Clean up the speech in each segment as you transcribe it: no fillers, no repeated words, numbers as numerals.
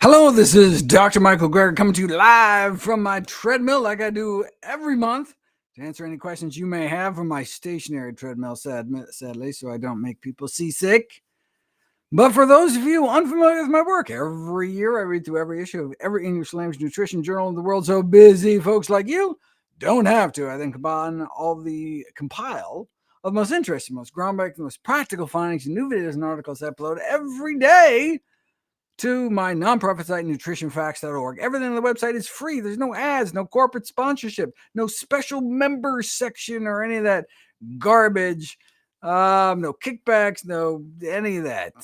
Hello, this is Dr. Michael Greger coming to you live from my treadmill like I do every month to answer any questions you may have from my stationary treadmill, sadly, so I don't make people seasick. But for those of you unfamiliar with my work, every year I read through every issue of every English language nutrition journal in the world, so busy folks like you don't have to. I then compile all the most interesting, most groundbreaking, most practical findings and new videos and articles I upload every day to my nonprofit site, NutritionFacts.org. Everything on the website is free. There's no ads, no corporate sponsorship, no special members section or any of that garbage. No kickbacks, no any of that.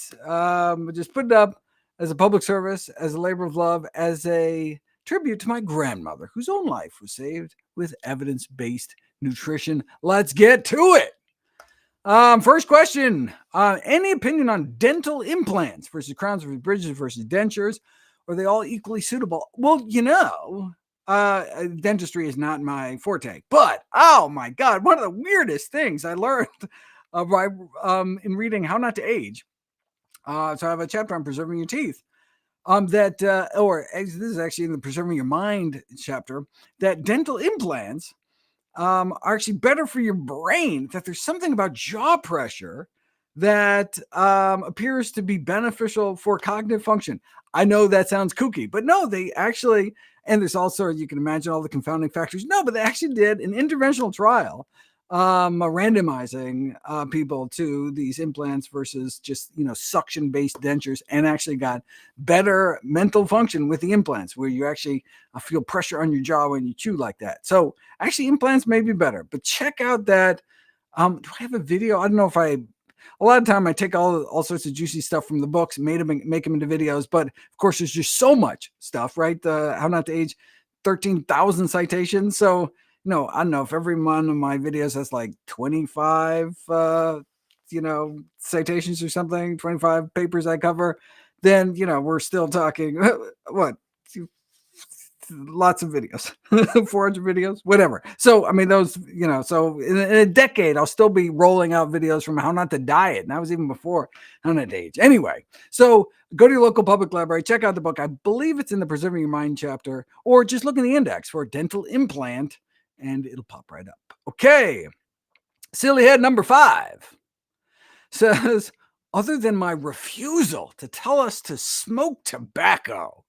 Just put it up as a public service, as a labor of love, as a tribute to my grandmother, whose own life was saved with evidence-based nutrition. Let's get to it. First question, any opinion on dental implants versus crowns versus bridges versus dentures? Are they all equally suitable? Well, dentistry is not my forte, but oh my God, one of the weirdest things I learned in reading How Not to Age. So I have a chapter on preserving your teeth. This is actually in the preserving your mind chapter, that dental implants are actually better for your brain, that there's something about jaw pressure that appears to be beneficial for cognitive function. I know that sounds kooky, but no, they actually, and there's also, you can imagine all the confounding factors. No, but they actually did an interventional trial randomizing people to these implants versus just, suction-based dentures, and actually got better mental function with the implants, where you actually feel pressure on your jaw when you chew like that. So actually implants may be better, but check out that. Do I have a video? I don't know if a lot of time I take all sorts of juicy stuff from the books and make them into videos, but of course there's just so much stuff, right? How Not to Age, 13,000 citations. So I don't know if every one of my videos has like 25, citations or something, 25 papers I cover, then, we're still talking, what, lots of videos, 400 videos, whatever. So, I mean, those, so in a decade, I'll still be rolling out videos from How Not to Diet. And that was even before How Not to Age. Anyway, so go to your local public library, check out the book. I believe it's in the Preserving Your Mind chapter, or just look in the index for dental implant and it'll pop right up. Okay. Silly head number 5 says, other than my refusal to tell us to smoke tobacco,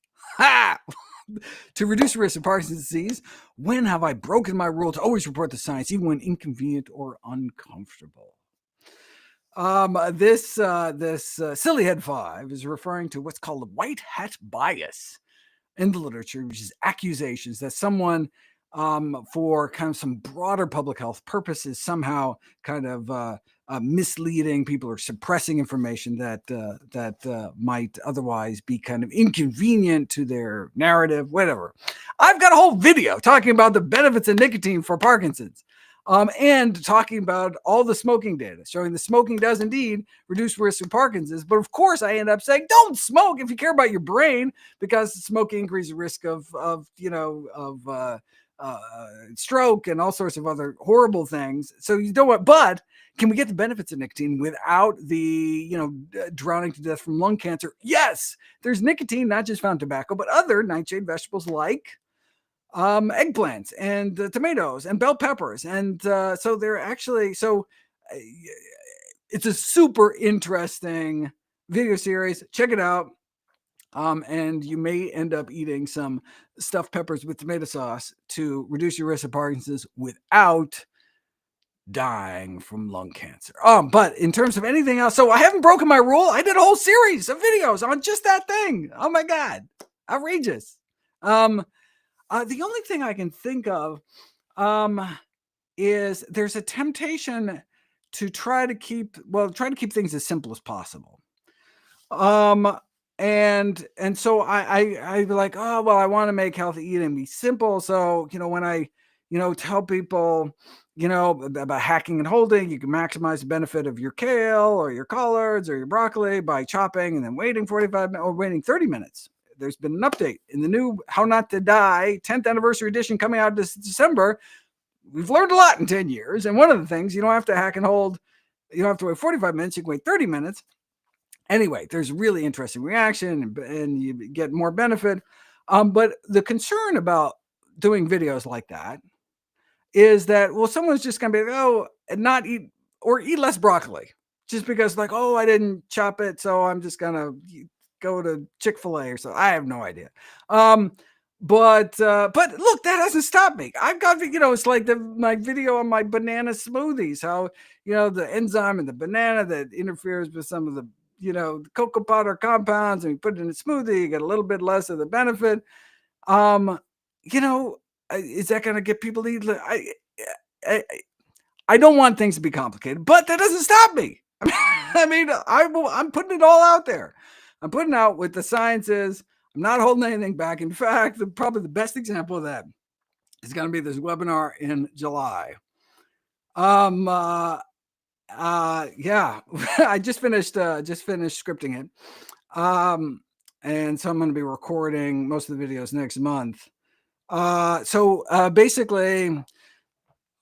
to reduce the risk of Parkinson's disease, when have I broken my rule to always report the science, even when inconvenient or uncomfortable? This silly head 5 is referring to what's called the white hat bias in the literature, which is accusations that someone, for kind of some broader public health purposes, somehow kind of misleading people or suppressing information that might otherwise be kind of inconvenient to their narrative, whatever. I've got a whole video talking about the benefits of nicotine for Parkinson's. And talking about all the smoking data, showing the smoking does indeed reduce risk of Parkinson's. But of course, I end up saying, don't smoke if you care about your brain, because smoking increases risk of stroke and all sorts of other horrible things. So you don't want, but can we get the benefits of nicotine without the, drowning to death from lung cancer? Yes, there's nicotine, not just found in tobacco, but other nightshade vegetables like eggplants and tomatoes and bell peppers. And so they're actually, it's a super interesting video series. Check it out. And you may end up eating some stuffed peppers with tomato sauce to reduce your risk of Parkinson's without dying from lung cancer. But in terms of anything else, so I haven't broken my rule. I did a whole series of videos on just that thing. Oh my God, outrageous. The only thing I can think of is there's a temptation to try to keep things as simple as possible. And so I be like, oh, well, I want to make healthy eating be simple. So, when I, tell people, about hacking and holding, you can maximize the benefit of your kale or your collards or your broccoli by chopping and then waiting 45 minutes or waiting 30 minutes. There's been an update in the new How Not to Die 10th anniversary edition coming out this December. We've learned a lot in 10 years. And one of the things, you don't have to hack and hold. You don't have to wait 45 minutes. You can wait 30 minutes. Anyway, there's a really interesting reaction and you get more benefit. But the concern about doing videos like that is that, well, someone's just going to be like, oh, and not eat or eat less broccoli just because, like, oh, I didn't chop it. So I'm just going to go to Chick-fil-A or so. I have no idea. But look, that hasn't stopped me. I've got, it's like my video on my banana smoothies, how, the enzyme in the banana that interferes with some of the, the cocoa powder compounds, and you put it in a smoothie, you get a little bit less of the benefit. Um, is that going to get people to eat? I, I don't want things to be complicated, but that doesn't stop me. I'm putting it all out there. I'm putting out what the science is. I'm not holding anything back. In fact, probably the best example of that is going to be this webinar in July. Yeah, I just finished scripting it. And so I'm going to be recording most of the videos next month. Basically,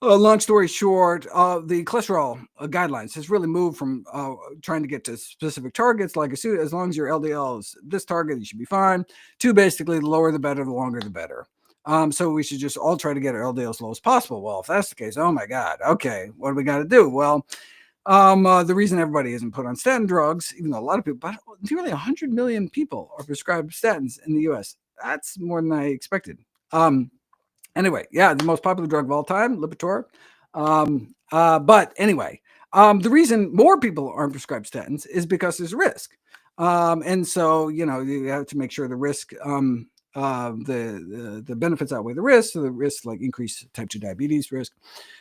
long story short, the cholesterol guidelines has really moved from trying to get to specific targets, like as long as your LDL is this target, you should be fine, to basically the lower the better, the longer the better. So we should just all try to get our LDL as low as possible. Well, if that's the case, oh my God, okay, what do we got to do? Well, the reason everybody isn't put on statin drugs, even though a lot of people, but nearly 100 million people are prescribed statins in the US. That's more than I expected. Anyway, yeah, the most popular drug of all time, Lipitor. But anyway, the reason more people aren't prescribed statins is because there's risk. And so, you have to make sure the risk, the benefits outweigh the risks. So the risks like increased type 2 diabetes risk.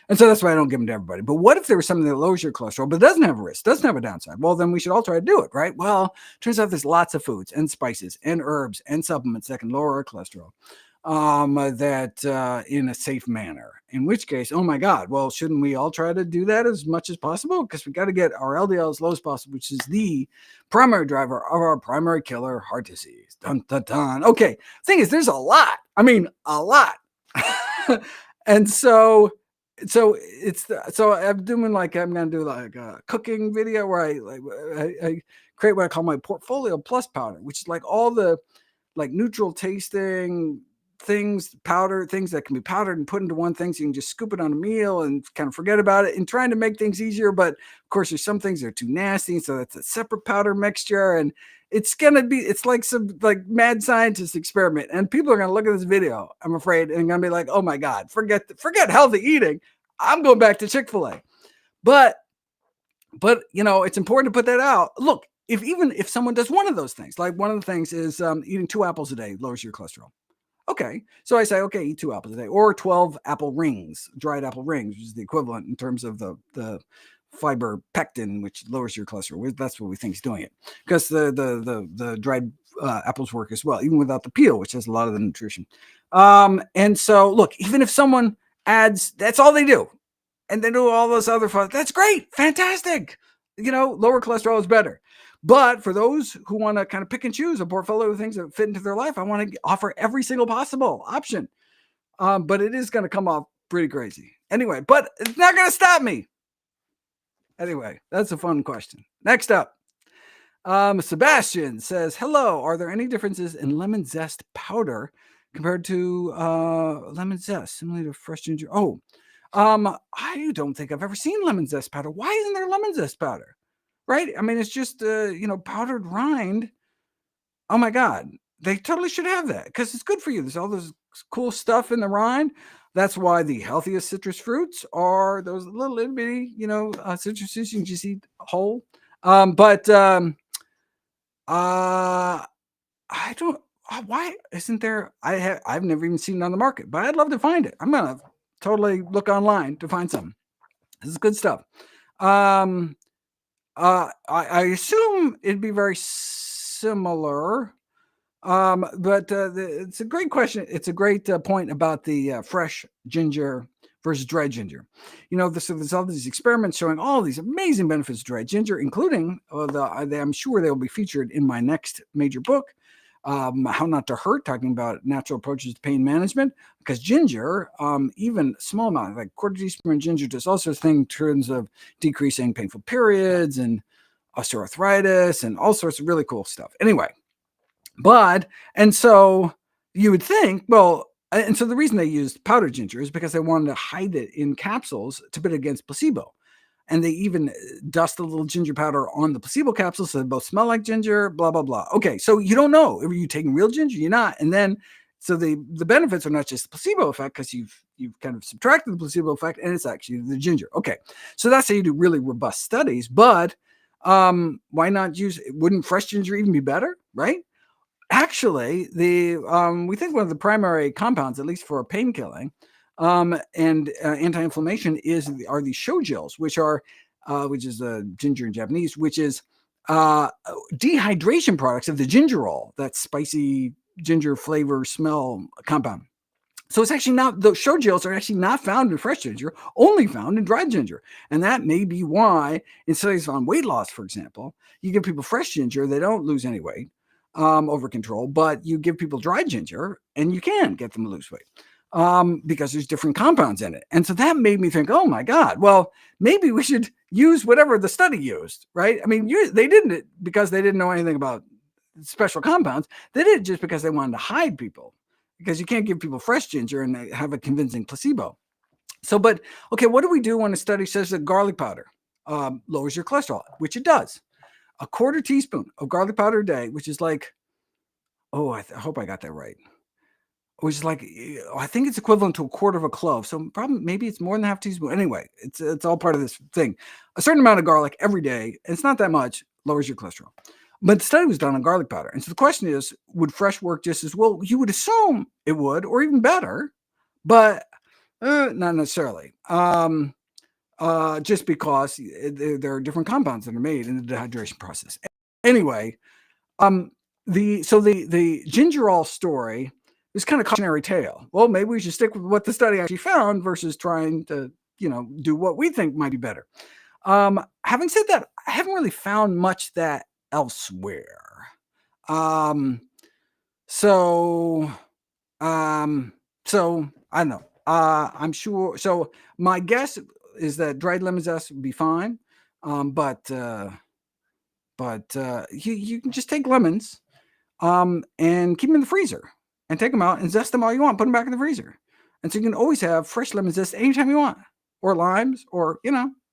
And so that's why I don't give them to everybody. But what if there was something that lowers your cholesterol, but doesn't have a risk, doesn't have a downside? Well, then we should all try to do it, right? Well, turns out there's lots of foods and spices and herbs and supplements that can lower our cholesterol. That in a safe manner, in which case, oh my God, well, shouldn't we all try to do that as much as possible? Because we got to get our LDL as low as possible, which is the primary driver of our primary killer, heart disease. Dun, dun, dun. Okay, thing is, there's a lot. I mean, a lot. And so I'm doing I'm going to do like a cooking video where I create what I call my portfolio plus powder, which is like all the like neutral tasting things that can be powdered and put into one thing, so you can just scoop it on a meal and kind of forget about it, and trying to make things easier. But of course, there's some things that are too nasty, so that's a separate powder mixture, and it's like some like mad scientist experiment, and people are going to look at this video, I'm afraid, and going to be like, oh my God, forget healthy eating, I'm going back to Chick-fil-A. But it's important to put that out. Look, if someone does one of those things, like one of the things is eating 2 apples a day lowers your cholesterol. Okay, so I say, okay, eat 2 apples a day, or 12 apple rings, dried apple rings, which is the equivalent in terms of the fiber pectin, which lowers your cholesterol. That's what we think is doing it, because the dried apples work as well, even without the peel, which has a lot of the nutrition. And so, look, even if someone adds, that's all they do, and they do all those other fun, that's great, fantastic. Lower cholesterol is better. But for those who want to kind of pick and choose a portfolio of things that fit into their life, I want to offer every single possible option. But it is going to come off pretty crazy. Anyway, but it's not going to stop me. Anyway, that's a fun question. Next up, Sebastian says, hello, are there any differences in lemon zest powder compared to lemon zest, similar to fresh ginger? I don't think I've ever seen lemon zest powder. Why isn't there lemon zest powder? Right? I mean, it's just, powdered rind. Oh my God. They totally should have that because it's good for you. There's all this cool stuff in the rind. That's why the healthiest citrus fruits are those little itty bitty, citruses you can just eat whole. I don't, why isn't there? I've never even seen it on the market, but I'd love to find it. I'm going to totally look online to find some. This is good stuff. I assume it'd be very similar, but it's a great question. It's a great point about the fresh ginger versus dried ginger. So there's all these experiments showing all these amazing benefits of dried ginger, including I'm sure they'll be featured in my next major book, How Not to Hurt, talking about natural approaches to pain management. Because ginger, even small amount, like quarter teaspoon ginger, does all sorts of things in terms of decreasing painful periods and osteoarthritis and all sorts of really cool stuff. Anyway, and so you would think, well, and so the reason they used powdered ginger is because they wanted to hide it in capsules to put it against placebo. And they even dust a little ginger powder on the placebo capsules so they both smell like ginger, blah, blah, blah. Okay, so you don't know. Are you taking real ginger? You're not. And then, so the benefits are not just the placebo effect, because you've kind of subtracted the placebo effect, and it's actually the ginger. Okay, so that's how you do really robust studies. But why not wouldn't fresh ginger even be better, right? Actually, we think one of the primary compounds, at least for pain killing and anti-inflammation, are these shoujils, which is ginger in Japanese, which is dehydration products of the gingerol, that spicy ginger flavor smell compound. So it's actually not, the shoujils are actually not found in fresh ginger, only found in dried ginger. And that may be why in studies on weight loss, for example, you give people fresh ginger, they don't lose any weight over control, but you give people dried ginger and you can get them to lose weight because there's different compounds in it. And so that made me think, oh my God, well, maybe we should use whatever the study used, right? I mean, they didn't it because they didn't know anything about special compounds. They did it just because they wanted to hide people, because you can't give people fresh ginger and have a convincing placebo. So, but okay, what do we do when a study says that garlic powder lowers your cholesterol, which it does? A quarter teaspoon of garlic powder a day, which is like, I hope I got that right, which is like, I think it's equivalent to a quarter of a clove. So maybe it's more than half teaspoon. Anyway, it's all part of this thing. A certain amount of garlic every day, and it's not that much, lowers your cholesterol. But the study was done on garlic powder. And so the question is, would fresh work just as well? You would assume it would, or even better, but not necessarily. Just because there are different compounds that are made in the dehydration process. Anyway, the gingerol story is kind of cautionary tale. Well, maybe we should stick with what the study actually found versus trying to, do what we think might be better. Having said that, I haven't really found much that elsewhere. So I don't know. I'm sure. So my guess is that dried lemon zest would be fine. But you can just take lemons and keep them in the freezer and take them out and zest them all you want. Put them back in the freezer. And so you can always have fresh lemon zest anytime you want, or limes, or,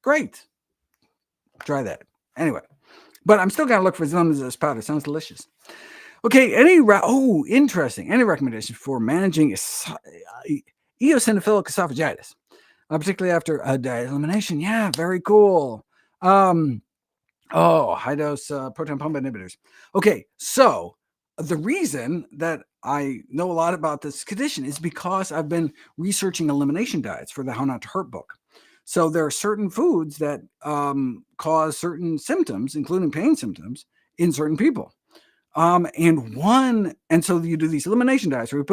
great. Try that. Anyway, but I'm still going to look for lemon zest powder. Sounds delicious. Okay, interesting. Any recommendations for managing eosinophilic esophagitis, particularly after a diet elimination? Yeah, very cool. High-dose proton pump inhibitors. Okay, so the reason that I know a lot about this condition is because I've been researching elimination diets for the How Not to Hurt book. So there are certain foods that cause certain symptoms, including pain symptoms, in certain people. And so you do these elimination diets where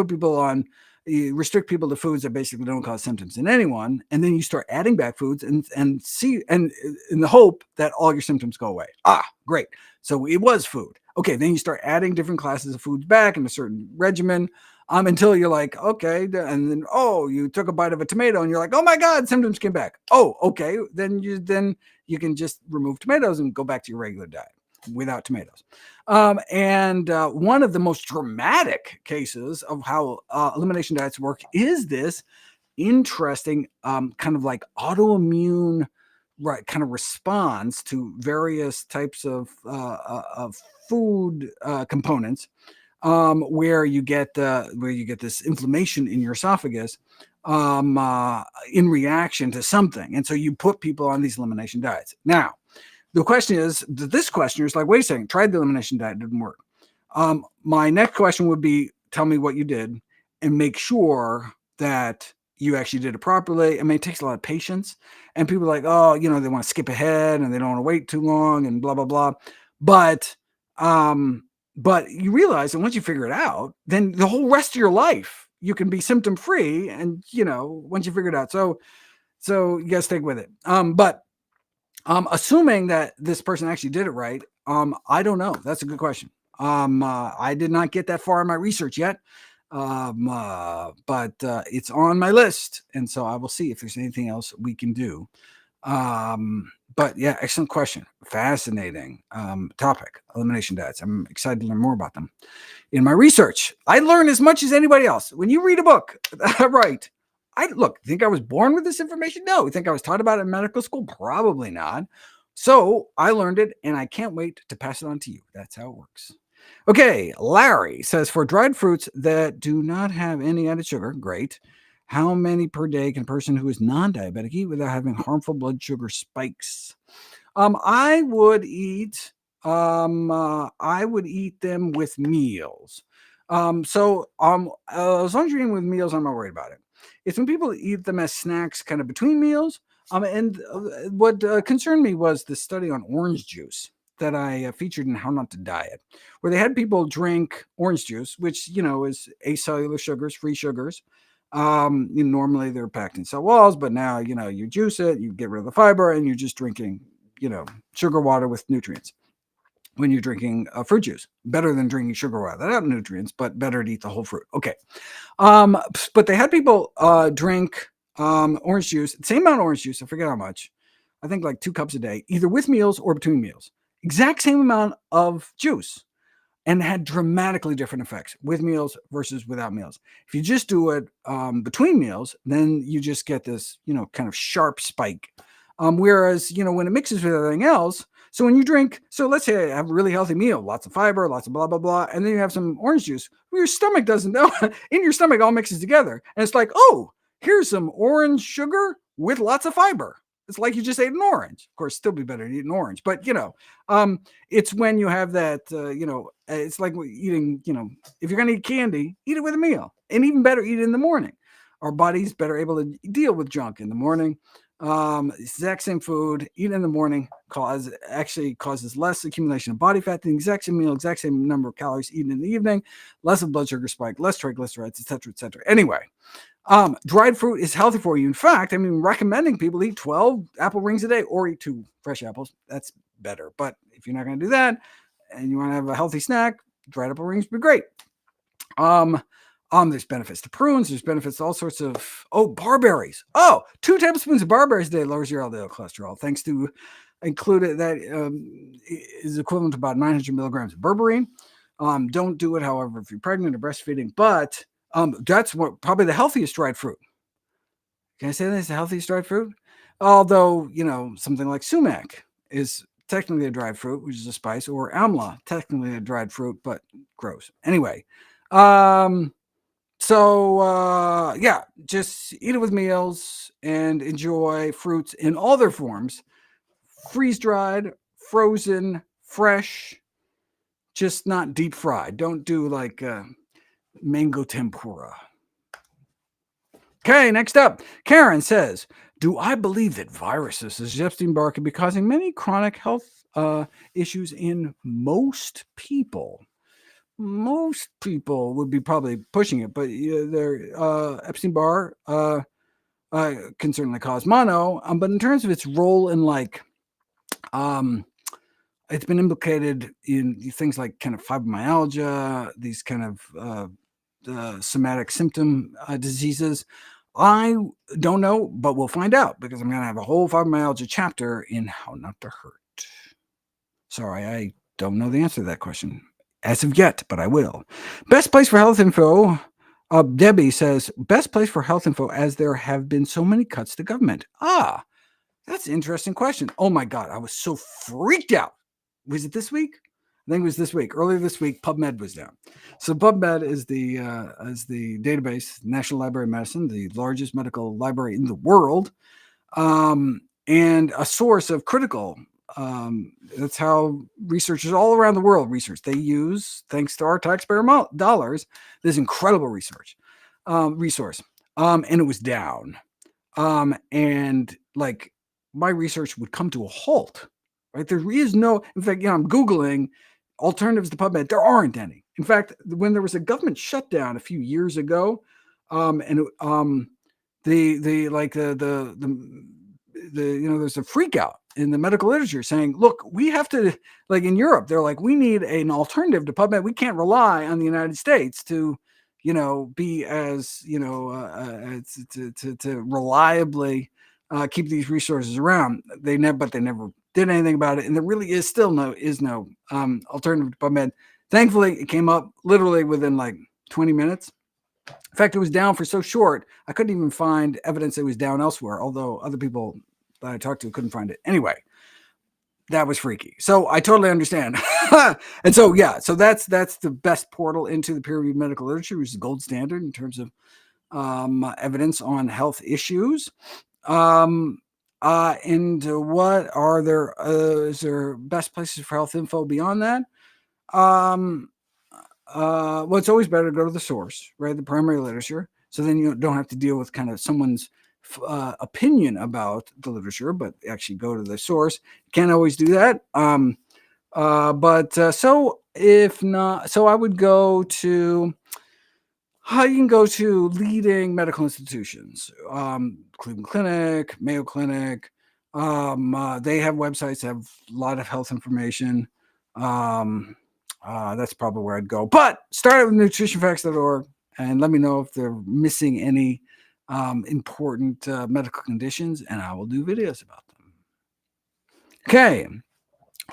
you restrict people to foods that basically don't cause symptoms in anyone, and then you start adding back foods and in the hope that all your symptoms go away. Great. So it was food. Okay, then you start adding different classes of foods back in a certain regimen until you're like, okay, and then you took a bite of a tomato and you're like, oh my God, symptoms came back. Oh, okay, then you can just remove tomatoes and go back to your regular diet without tomatoes. One of the most dramatic cases of how elimination diets work is this interesting kind of like autoimmune kind of response to various types of food components, where you get this inflammation in your esophagus in reaction to something, and so you put people on these elimination diets. Now, the question is, this questioner is like, wait a second, tried the elimination diet, didn't work. My next question would be, tell me what you did and make sure that you actually did it properly. I mean, it takes a lot of patience, and people are like, they want to skip ahead and they don't want to wait too long and blah, blah, blah. But you realize that once you figure it out, then the whole rest of your life, you can be symptom free. And, once you figure it out, so you got to stick with it. But assuming that this person actually did it right, I don't know. That's a good question. I did not get that far in my research yet, but it's on my list, and so I will see if there's anything else we can do. But yeah, excellent question. Fascinating topic, elimination diets. I'm excited to learn more about them. In my research, I learn as much as anybody else. When you read a book, right? Think I was born with this information? No. Think I was taught about it in medical school? Probably not. So I learned it, and I can't wait to pass it on to you. That's how it works. Okay, Larry says, for dried fruits that do not have any added sugar, great. How many per day can a person who is non-diabetic eat without having harmful blood sugar spikes? I would eat them with meals. As long as you're eating with meals, I'm not worried about it. It's when people eat them as snacks, kind of between meals. And what concerned me was the study on orange juice that I featured in How Not to Diet, where they had people drink orange juice, which is acellular sugars, free sugars. Normally they're packed in cell walls, but now you juice it, you get rid of the fiber, and you're just drinking sugar water with nutrients. When you're drinking fruit juice, better than drinking sugar water. That have nutrients, but better to eat the whole fruit. Okay. But they had people drink orange juice, same amount of orange juice, I forget how much. I think like 2 cups a day, either with meals or between meals. Exact same amount of juice, and had dramatically different effects with meals versus without meals. If you just do it between meals, then you just get this, kind of sharp spike. Whereas, when it mixes with everything else, so when you drink, so let's say I have a really healthy meal, lots of fiber, lots of blah, blah, blah, and then you have some orange juice, well, your stomach doesn't know. In your stomach, all mixes together. And it's like, oh, here's some orange sugar with lots of fiber. It's like you just ate an orange. Of course, still be better to eat an orange. But, it's when you have that, it's like eating, if you're going to eat candy, eat it with a meal. And even better, eat it in the morning. Our body's better able to deal with junk in the morning. Exact same food, eat in the morning, causes less accumulation of body fat. The exact same meal, exact same number of calories eaten in the evening, less of blood sugar spike, less triglycerides, etc., etc. Anyway, dried fruit is healthy for you. In fact, recommending people eat 12 apple rings a day or eat 2 fresh apples. That's better. But if you're not going to do that and you want to have a healthy snack, dried apple rings would be great. There's benefits to prunes. There's benefits to all sorts of, barberries. 2 tablespoons of barberries a day lowers your LDL cholesterol, thanks to included that is equivalent to about 900 milligrams of berberine. Don't do it, however, if you're pregnant or breastfeeding, but that's probably the healthiest dried fruit. Can I say that's the healthiest dried fruit? Although, something like sumac is technically a dried fruit, which is a spice, or amla, technically a dried fruit, but gross. Anyway, just eat it with meals and enjoy fruits in all their forms, freeze-dried, frozen, fresh, just not deep fried. Don't do like mango tempura. Okay, next up, Karen says, do I believe that viruses, as Epstein Barr, can be causing many chronic health issues in most people? Most people would be probably pushing it, but Epstein Barr can certainly cause mono. But in terms of its role in it's been implicated in things like kind of fibromyalgia, these kind of somatic symptom diseases. I don't know, but we'll find out because I'm going to have a whole fibromyalgia chapter in How Not to Hurt. Sorry, I don't know the answer to that question as of yet, but I will. Best place for health info. Debbie says, best place for health info as there have been so many cuts to government. That's an interesting question. Oh my God, I was so freaked out. Was it this week? I think it was this week. Earlier this week, PubMed was down. So PubMed is the database, National Library of Medicine, the largest medical library in the world, and a source of critical. That's how researchers all around the world research. They use, thanks to our taxpayer dollars, this incredible resource. And it was down. And like my research would come to a halt. Right? There is no, in fact, I'm Googling alternatives to PubMed. There aren't any. In fact, when there was a government shutdown a few years ago, there's a freak out in the medical literature saying, look, we have to, like in Europe, they're like, we need an alternative to PubMed. We can't rely on the United States to, be as, to reliably keep these resources around. They never did anything about it, and there really is still no alternative to PubMed. Thankfully, it came up literally within like 20 minutes. In fact, it was down for so short, I couldn't even find evidence it was down elsewhere, although other people that I talked to couldn't find it. Anyway, that was freaky. So I totally understand. And so, yeah, so that's the best portal into the peer-reviewed medical literature, which is the gold standard in terms of evidence on health issues. And what are there? Is there best places for health info beyond that? Well, it's always better to go to the source, right? The primary literature. So then you don't have to deal with kind of someone's opinion about the literature, but actually go to the source. Can't always do that. So if not, so I would go to, you can go to leading medical institutions, Cleveland Clinic, Mayo Clinic. They have websites that have a lot of health information. That's probably where I'd go. But start with NutritionFacts.org and let me know if they're missing any important medical conditions, and I will do videos about them. Okay.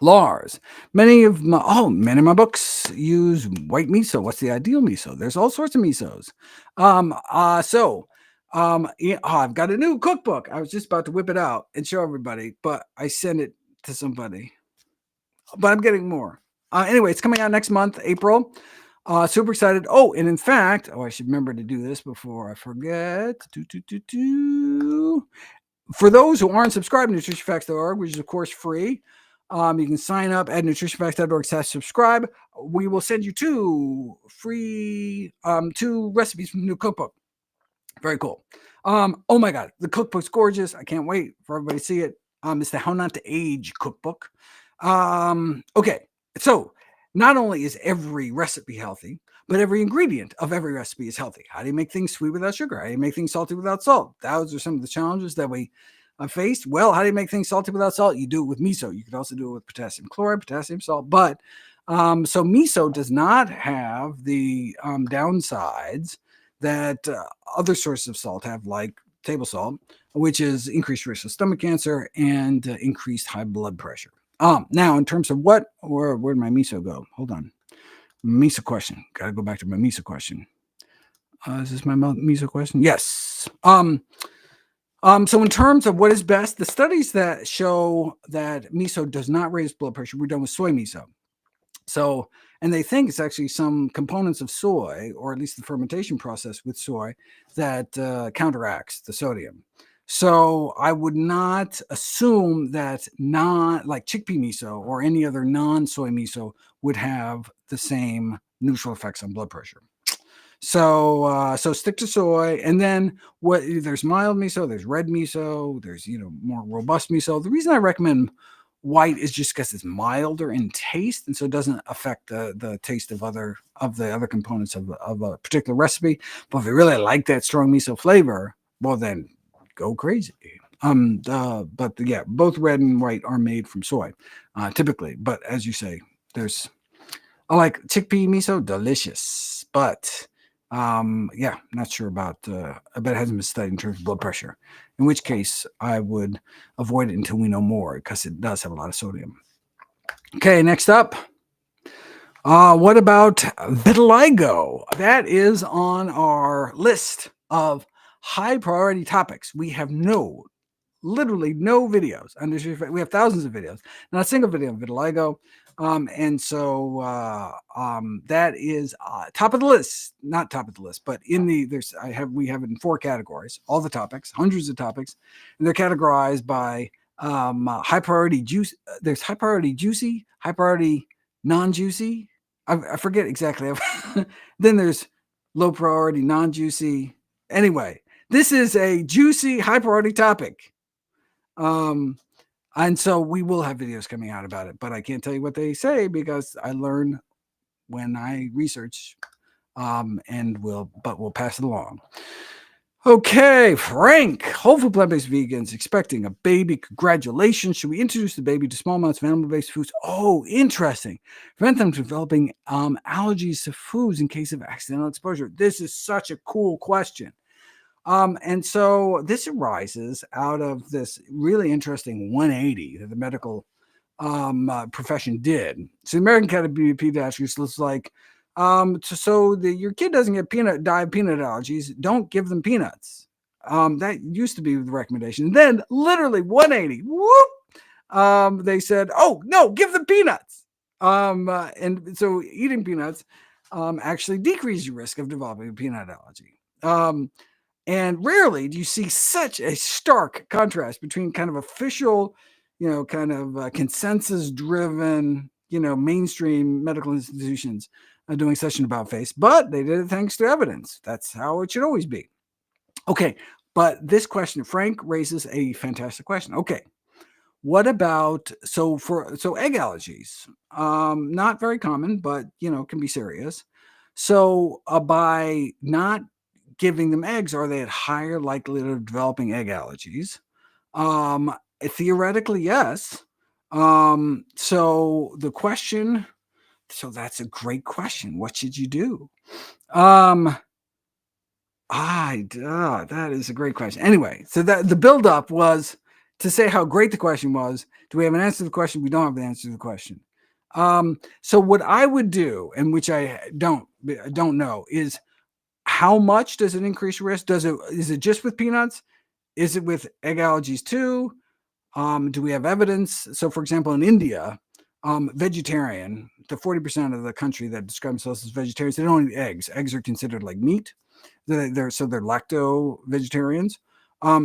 Lars, many of my books use white miso. What's the ideal miso? There's all sorts of misos. I've got a new cookbook. I was just about to whip it out and show everybody, but I sent it to somebody. But I'm getting more. Anyway, it's coming out next month, April. Super excited. Oh, and in fact, I should remember to do this before I forget. For those who aren't subscribed to NutritionFacts.org, which is of course free, you can sign up at NutritionFacts.org/subscribe. We will send you two free recipes from the new cookbook. Very cool. Oh my God, the cookbook's gorgeous. I can't wait for everybody to see it. It's the How Not to Age Cookbook. Okay, so not only is every recipe healthy, but every ingredient of every recipe is healthy. How do you make things sweet without sugar? How do you make things salty without salt? Those are some of the challenges that we faced. Well, how do you make things salty without salt? You do it with miso. You could also do it with potassium chloride, potassium salt. But so miso does not have the downsides that other sources of salt have, like table salt, which is increased risk of stomach cancer and increased high blood pressure. Now, in terms of where did my miso go? Hold on. Miso question. Got to go back to my miso question. Is this my miso question? Yes. So in terms of what is best, the studies that show that miso does not raise blood pressure were done with soy miso. So, and they think it's actually some components of soy, or at least the fermentation process with soy, that counteracts the sodium. So I would not assume that like chickpea miso or any other non-soy miso would have the same neutral effects on blood pressure. So stick to soy, and then there's mild miso, there's red miso, there's more robust miso. The reason I recommend white is just because it's milder in taste, and so it doesn't affect the taste of the other components of a particular recipe. But if you really like that strong miso flavor, well then go crazy. Both red and white are made from soy, typically. But as you say, I like chickpea miso, delicious, but not sure about. I bet it hasn't been studied in terms of blood pressure. In which case, I would avoid it until we know more, because it does have a lot of sodium. Okay, next up. What about vitiligo? That is on our list of high priority topics. We have literally no videos. We have thousands of videos, not a single video on vitiligo. That is top of the list, not top of the list, but we have it in 4 categories, all the topics, hundreds of topics, and they're categorized by high priority juice. There's high priority juicy, high priority non-juicy. I forget exactly. Then there's low priority non-juicy. Anyway, this is a juicy high priority topic. And so we will have videos coming out about it, but I can't tell you what they say because I learn when I research, but we'll pass it along. Okay, Frank, whole food plant-based vegans expecting a baby. Congratulations. Should we introduce the baby to small amounts of animal-based foods? Oh, interesting. Prevent them from developing allergies to foods in case of accidental exposure. This is such a cool question. And so this arises out of this really interesting 180 that the medical profession did. So the American Academy of Pediatrics was like, your kid doesn't get peanut allergies, don't give them peanuts. That used to be the recommendation. And then literally 180, whoop, they said, oh no, give them peanuts. And so eating peanuts actually decreases your risk of developing a peanut allergy. And rarely do you see such a stark contrast between kind of official, consensus-driven, mainstream medical institutions doing such an about face, but they did it thanks to evidence. That's how it should always be. Okay, but this question, Frank raises a fantastic question. Okay, what about so egg allergies? Not very common, but can be serious. So by not giving them eggs, are they at higher likelihood of developing egg allergies? Theoretically, yes. So the question, so that's a great question. What should you do? That is a great question. Anyway, so that the buildup was to say how great the question was. Do we have an answer to the question? We don't have an answer to the question. So what I would do, and which I don't know, is how much does it increase risk? Is it just with peanuts? Is it with egg allergies too? Do we have evidence? So, for example, in India, vegetarian, the 40% of the country that describe themselves as vegetarians, they don't eat eggs. Eggs are considered like meat. They're lacto vegetarians.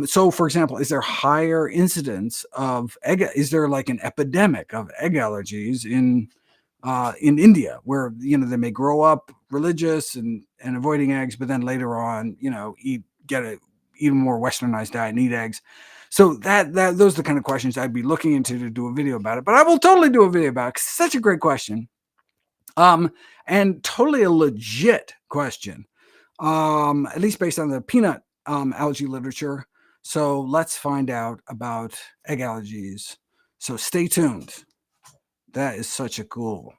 So, for example, is there higher incidence of egg? Is there like an epidemic of egg allergies in India, where they may grow up religious and avoiding eggs, but then later on, get a even more westernized diet and eat eggs? So those are the kind of questions I'd be looking into to do a video about it. But I will totally do a video about it because it's such a great question, and totally a legit question, at least based on the peanut allergy literature. So let's find out about egg allergies. So stay tuned. That is such a cool.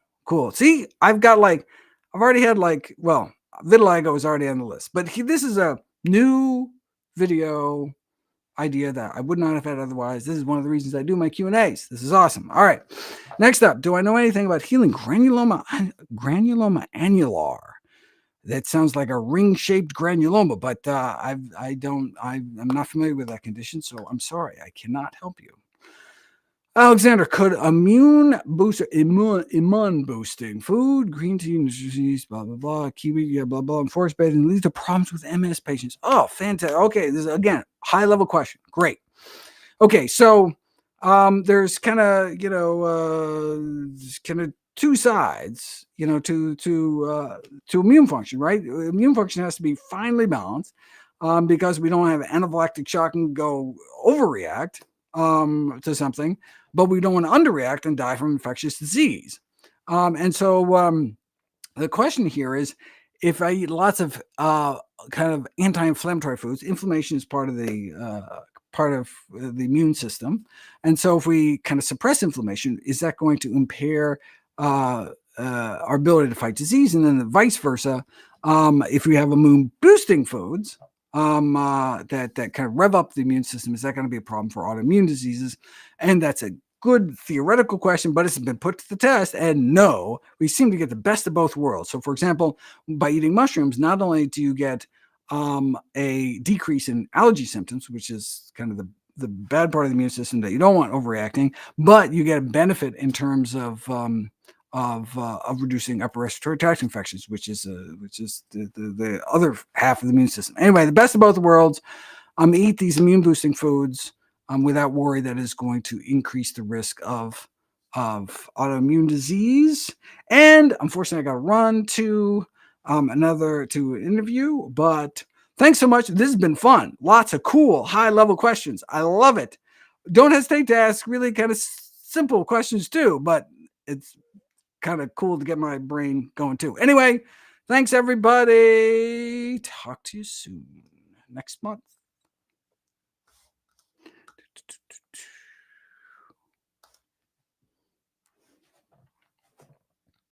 See, I've already had vitiligo is already on the list, but this is a new video idea that I would not have had otherwise. This is one of the reasons I do my Q&As. This is awesome. All right. Next up, do I know anything about healing granuloma annulare? That sounds like a ring-shaped granuloma, but I'm not familiar with that condition, so I'm sorry, I cannot help you. Alexander, could immune boosting food, green tea, yeast, blah, blah, blah, kiwi, blah, blah, and forest bathing lead to problems with MS patients? Oh, fantastic. Okay, this is, again, high-level question. Great. Okay, so there's kind of, two sides, to immune function, right? Immune function has to be finely balanced because we don't have anaphylactic shock and go overreact to something, but we don't want to underreact and die from infectious disease. And so the question here is, if I eat lots of kind of anti-inflammatory foods, inflammation is part of the immune system. And so if we kind of suppress inflammation, is that going to impair our ability to fight disease? And then the vice versa, if we have immune boosting foods that kind of rev up the immune system, is that going to be a problem for autoimmune diseases? And that's a good theoretical question, but it's been put to the test, and no, we seem to get the best of both worlds. So, for example, by eating mushrooms, not only do you get a decrease in allergy symptoms, which is kind of the bad part of the immune system that you don't want overreacting, but you get a benefit in terms of reducing upper respiratory tract infections, which is the other half of the immune system. Anyway, the best of both worlds. Eat these immune boosting foods without worry that is going to increase the risk of autoimmune disease. And unfortunately, I got to run to an interview, but thanks so much. This has been fun. Lots of cool high-level questions. I love it. Don't hesitate to ask really kind of simple questions too, but it's kind of cool to get my brain going too. Anyway, thanks everybody. Talk to you soon next month.